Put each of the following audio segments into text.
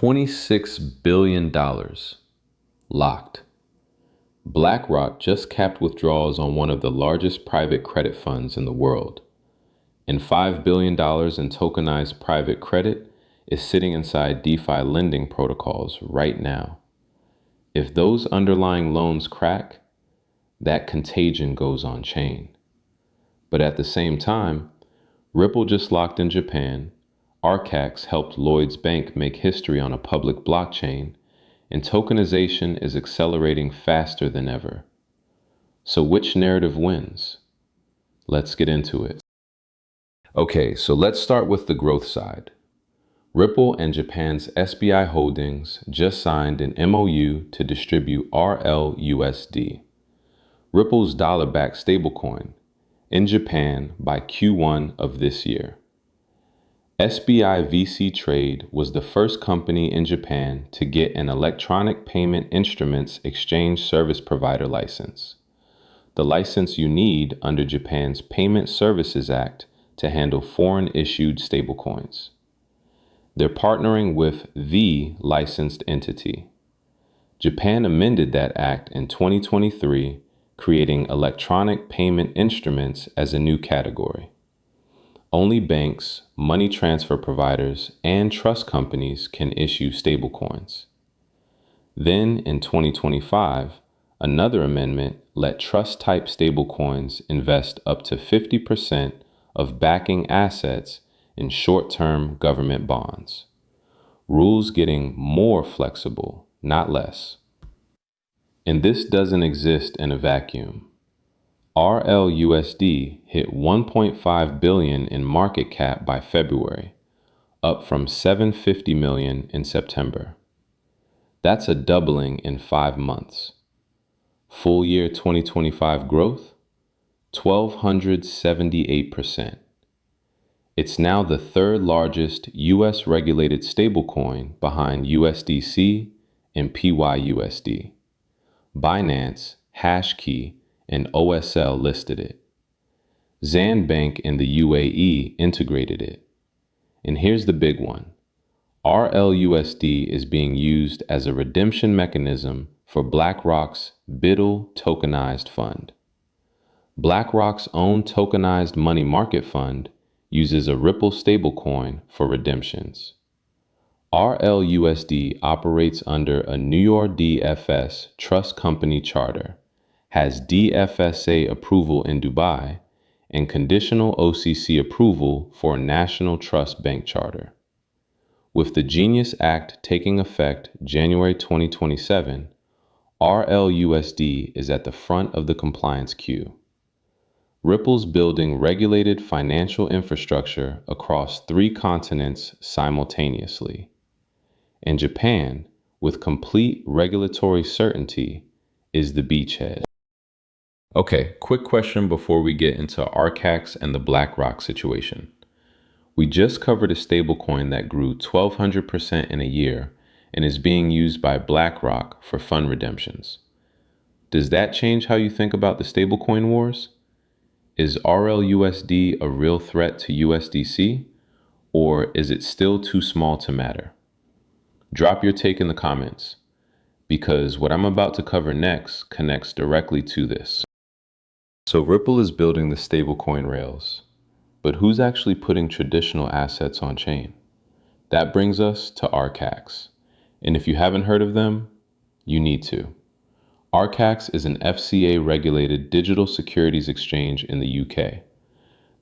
$26 billion locked. BlackRock just capped withdrawals on one of the largest private credit funds in the world, and $5 billion in tokenized private credit is sitting inside DeFi lending protocols right now. If those underlying loans crack, that contagion goes on chain. But at the same time, Ripple just locked in Japan, Archax helped Lloyd's Bank make history on a public blockchain, and tokenization is accelerating faster than ever. So which narrative wins? Let's get into it. Okay, so let's start with the growth side. Ripple and Japan's SBI Holdings just signed an MOU to distribute RLUSD, Ripple's dollar-backed stablecoin, in Japan by Q1 of this year. SBI VC Trade was the first company in Japan to get an electronic payment instruments exchange service provider license, the license you need under Japan's Payment Services Act to handle foreign-issued stablecoins. They're partnering with the licensed entity. Japan amended that act in 2023, creating electronic payment instruments as a new category. Only banks, money transfer providers, and trust companies can issue stablecoins. Then, in 2025, another amendment let trust-type stablecoins invest up to 50% of backing assets in short-term government bonds. Rules getting more flexible, not less. And this doesn't exist in a vacuum. RLUSD hit 1.5 billion in market cap by February, up from 750 million in September. That's a doubling in 5 months. Full year 2025 growth, 1,278%. It's now the third largest US regulated stablecoin behind USDC and PYUSD. Binance, Hashkey, and OSL listed it. Zan Bank in the UAE integrated it. And here's the big one. RLUSD is being used as a redemption mechanism for BlackRock's BUIDL Tokenized fund. BlackRock's own tokenized money market fund uses a Ripple stablecoin for redemptions. RLUSD operates under a New York DFS trust company charter, has DFSA approval in Dubai, and conditional OCC approval for a national trust bank charter. With the Genius Act taking effect January 2027, RLUSD is at the front of the compliance queue. Ripple's building regulated financial infrastructure across 3 continents simultaneously. And Japan, with complete regulatory certainty, is the beachhead. Okay, quick question before we get into Archax and the BlackRock situation. We just covered a stablecoin that grew 1,200% in a year and is being used by BlackRock for fund redemptions. Does that change how you think about the stablecoin wars? Is RLUSD a real threat to USDC, or is it still too small to matter? Drop your take in the comments, because what I'm about to cover next connects directly to this. So Ripple is building the stablecoin rails, but who's actually putting traditional assets on chain? That brings us to Archax, and if you haven't heard of them, you need to. Archax is an FCA-regulated digital securities exchange in the UK.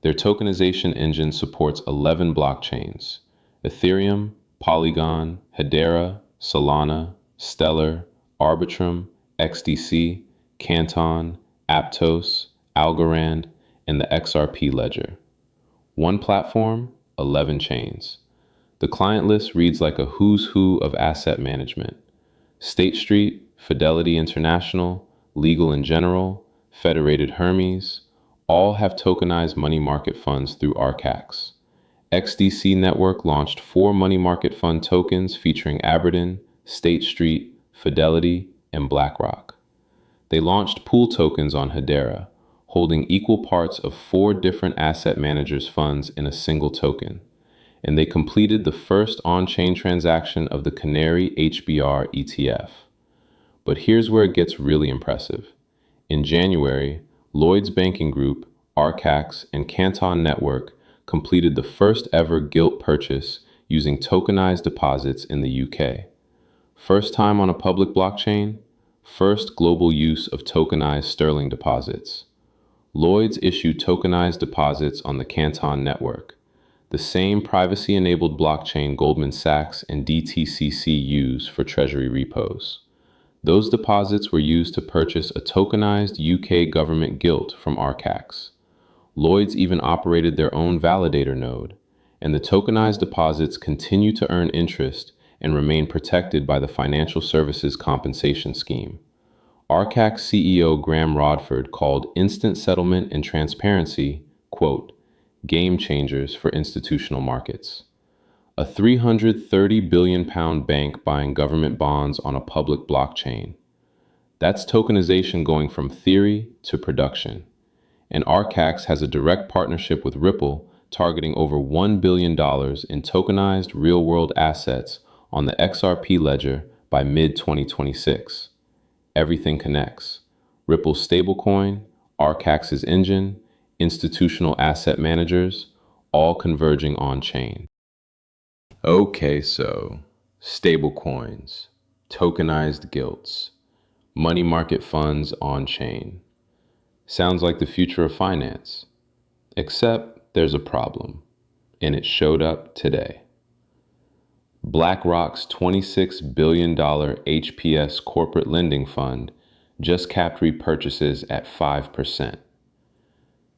Their tokenization engine supports 11 blockchains: Ethereum, Polygon, Hedera, Solana, Stellar, Arbitrum, XDC, Canton, Aptos, Algorand, and the XRP ledger. One platform, 11 chains. The client list reads like a who's who of asset management. State Street, Fidelity International, Legal & General, Federated Hermes, all have tokenized money market funds through Archax. XDC Network launched 4 money market fund tokens featuring Aberdeen, State Street, Fidelity, and BlackRock. They launched pool tokens on Hedera, holding equal parts of 4 different asset managers' funds in a single token. and they completed the first on-chain transaction of the Canary HBR ETF. But here's where it gets really impressive. In January, Lloyd's Banking Group, Archax, and Canton Network completed the first ever gilt purchase using tokenized deposits in the UK. First time on a public blockchain, first global use of tokenized sterling deposits. Lloyd's issued tokenized deposits on the Canton Network, the same privacy-enabled blockchain Goldman Sachs and DTCC use for treasury repos. Those deposits were used to purchase a tokenized UK government gilt from Archax. Lloyd's even operated their own validator node, and the tokenized deposits continue to earn interest and remain protected by the Financial Services Compensation Scheme. Archax CEO Graham Rodford called instant settlement and transparency, quote, game changers for institutional markets. A £330 billion bank buying government bonds on a public blockchain. That's tokenization going from theory to production. And Archax has a direct partnership with Ripple targeting over $1 billion in tokenized real-world assets on the XRP ledger by mid-2026. Everything connects. Ripple's stablecoin, Archax's engine, institutional asset managers, all converging on-chain. Okay, so stablecoins, tokenized gilts, money market funds on-chain. Sounds like the future of finance. Except there's a problem, and it showed up today. BlackRock's $26 billion HPS corporate lending fund just capped repurchases at 5%.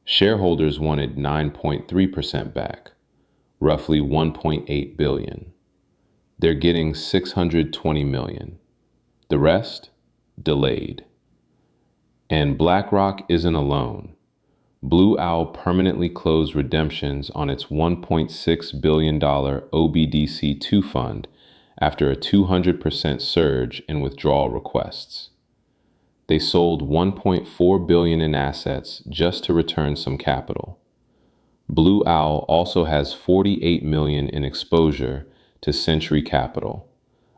Shareholders wanted 9.3% back, roughly $1.8 billion. They're getting $620 million. The rest, delayed. And BlackRock isn't alone. Blue Owl permanently closed redemptions on its $1.6 billion OBDC2 fund after a 200% surge in withdrawal requests. They sold $1.4 billion in assets just to return some capital. Blue Owl also has $48 million in exposure to Century Capital,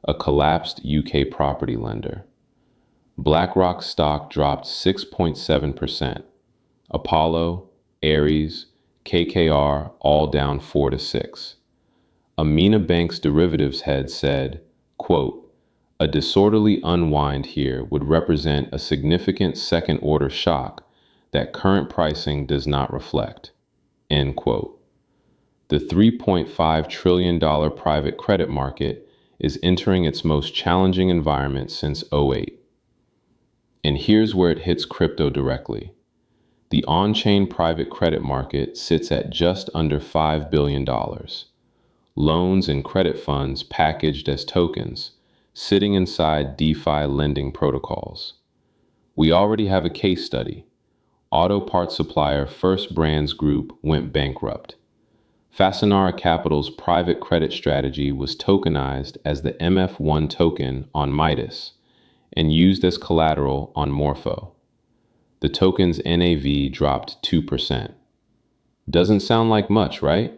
a collapsed UK property lender. BlackRock stock dropped 6.7%. Apollo, Ares, KKR all down 4 to 6. Amina Bank's derivatives head said, quote, a disorderly unwind here would represent a significant second-order shock that current pricing does not reflect, end quote. The $3.5 trillion private credit market is entering its most challenging environment since '08. And here's where it hits crypto directly. The on-chain private credit market sits at just under $5 billion. Loans and credit funds packaged as tokens, sitting inside DeFi lending protocols. We already have a case study. Auto parts supplier First Brands Group went bankrupt. Fasanara Capital's private credit strategy was tokenized as the MF1 token on Midas and used as collateral on Morpho. The token's NAV dropped 2%. Doesn't sound like much, right?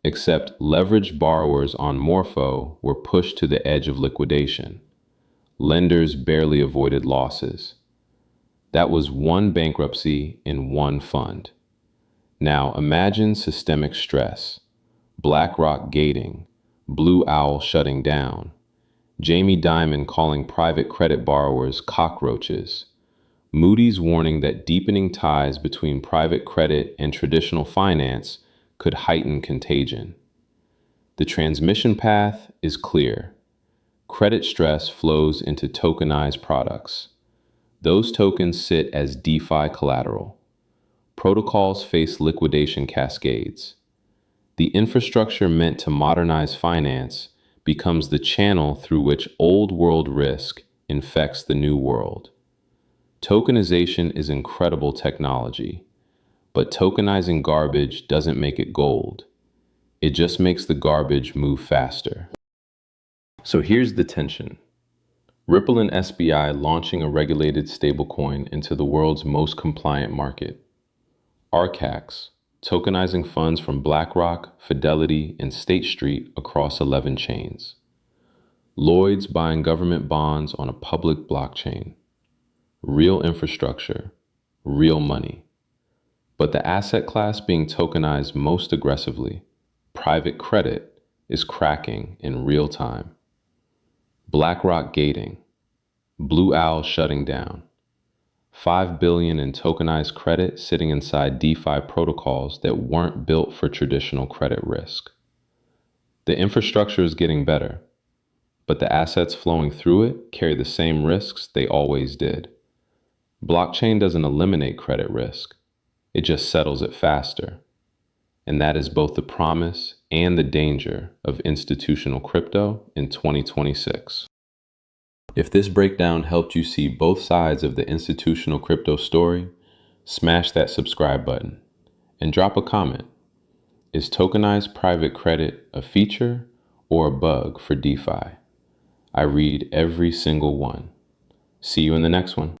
Except leveraged borrowers on Morpho were pushed to the edge of liquidation. Lenders barely avoided losses. That was one bankruptcy in one fund. Now imagine systemic stress. BlackRock gating, Blue Owl shutting down, Jamie Dimon calling private credit borrowers cockroaches, Moody's warning that deepening ties between private credit and traditional finance could heighten contagion. The transmission path is clear. Credit stress flows into tokenized products. Those tokens sit as DeFi collateral. Protocols face liquidation cascades. The infrastructure meant to modernize finance becomes the channel through which old world risk infects the new world. Tokenization is incredible technology, but tokenizing garbage doesn't make it gold. It just makes the garbage move faster. So here's the tension. Ripple and SBI launching a regulated stablecoin into the world's most compliant market. Archax, tokenizing funds from BlackRock, Fidelity, and State Street across 11 chains. Lloyd's buying government bonds on a public blockchain. Real infrastructure, real money. But the asset class being tokenized most aggressively, private credit, is cracking in real time. BlackRock gating, Blue Owl shutting down, 5 billion in tokenized credit sitting inside DeFi protocols that weren't built for traditional credit risk. The infrastructure is getting better, but the assets flowing through it carry the same risks they always did. Blockchain doesn't eliminate credit risk, it just settles it faster. And that is both the promise and the danger of institutional crypto in 2026. If this breakdown helped you see both sides of the institutional crypto story, smash that subscribe button and drop a comment. Is tokenized private credit a feature or a bug for DeFi? I read every single one. See you in the next one.